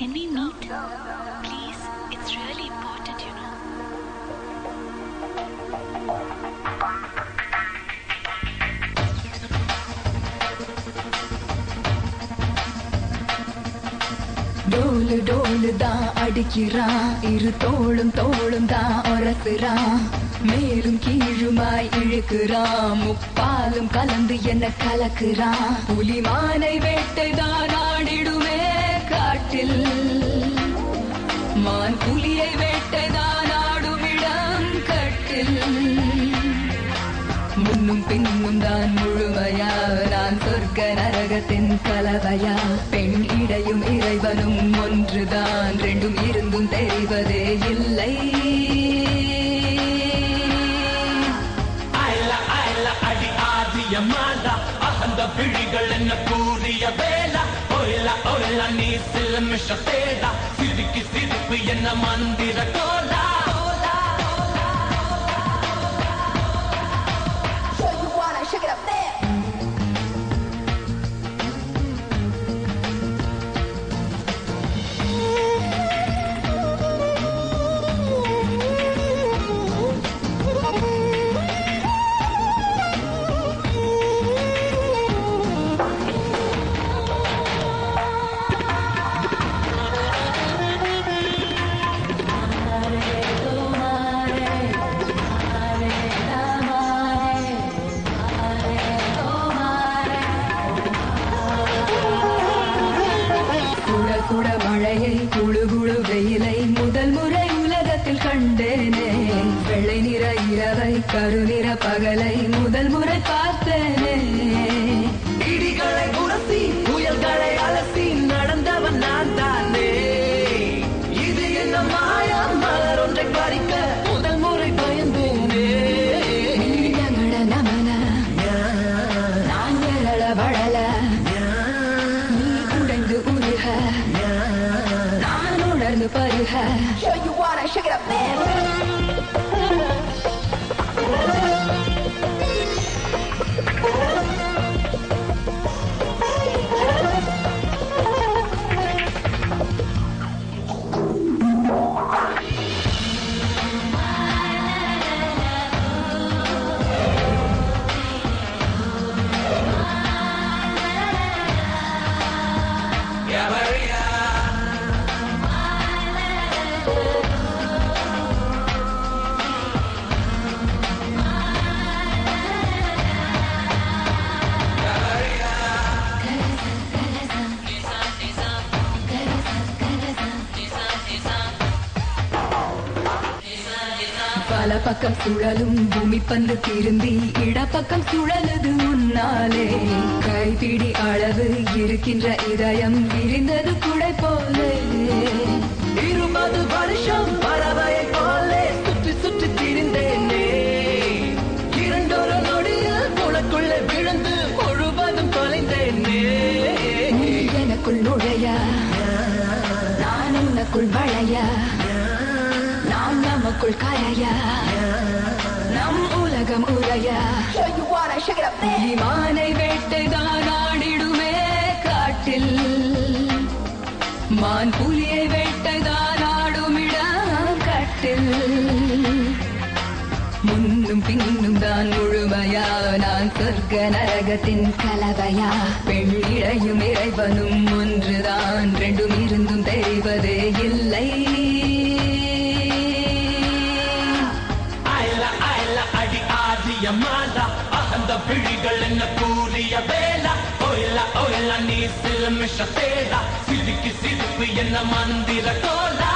Can we meet? Please, it's really important, you know. Dholu Dholu தான் அடிக்கிறான், இரு தோளும் தோளும் தான் உரசுறான், மேலும் கீழுமாய் இழுக்கிறான், முப்பாலும் கலந்து என்ன கலக்குறான். புலிமானை வேட்டைதான் ஆடிடுமே காட்டில், மான் புலியை வேட்டைதான் ஆடுமிடம் கட்டில். முன்னும் பின்னும் தான் முழுமையா, நான் சொர்க்க நரகத்தின் கலவையா, பெண் இடையும் இறைவனும் ஒன்றுதான், ரெண்டும் இருந்தும் தெரிவதே இல்லை. அடி ஆதிய மாதா, அகந்த விழிகள் என்ன கூறிய வேளா, ஒயிலா ஒயிலா நீ சிலமிஷ தேடா, சிரிக்கு சிரிப்பு என்ன மந்திர Cola. Shake it up there. சுட மழையை குழு குழு வெயிலை முதல் முறை உலகத்தில் கண்டேனே, வெள்ளை நிற இரவை கருநிற பகலை முதல் முறை பார்த்தேனே. இடிகளை உரசி புயல்களை அலசி நடந்தவன் நான் தானே, இது என்ன மாயா மலர் ஒன்றை பறிக்க முதல் முறை பயந்தேனே. நீங்கள நமன நான் எழ வளல, நீ உடைந்து உருக நான் உணர்ந்து பருக. Show you wanna shake it up there. பல பக்கம் சுழலும் பூமி பந்து திரும்பி இடப்பக்கம் சுழலுது உன்னாலே, கைப்பிடி அளவு இருக்கின்ற இதயம் விரிந்தது குடை போலே. 20 வருஷம் பறவையை போலே சுற்றி சுற்றி திரிந்தேனே, இரண்டொரு நொடியில் உனக்குள்ளே விழுந்து முழுவதும் தொலைந்தேனே. நீ எனக்குள் நுழையா, நான் உனக்குள் வளையா, நாம் நமக்குள் கரையா, நம் உலகம் உரையா. விமானை வேட்டைதான் ஆடிடுமே காட்டில், மான் புலியை வேட்டைதான் ஆடுமிடம் கட்டில். முன்னும் பின்னும் தான் முழுமையா, நான் சொர்க்க நரகத்தின் கலவையா, பெண் இடையும் இறைவனும் ஒன்றுதான், ரெண்டும் இருந்தும் தெரிவதே இல்லை. அடி ஆதிய மாதா, அகந்த விழிகள் என்ன கூறிய வேளா, ஒயிலா ஒயிலா நீ சிலமிஷ தேடா, சிரிக்கு சிரிப்பு என்ன மந்திர கோலா.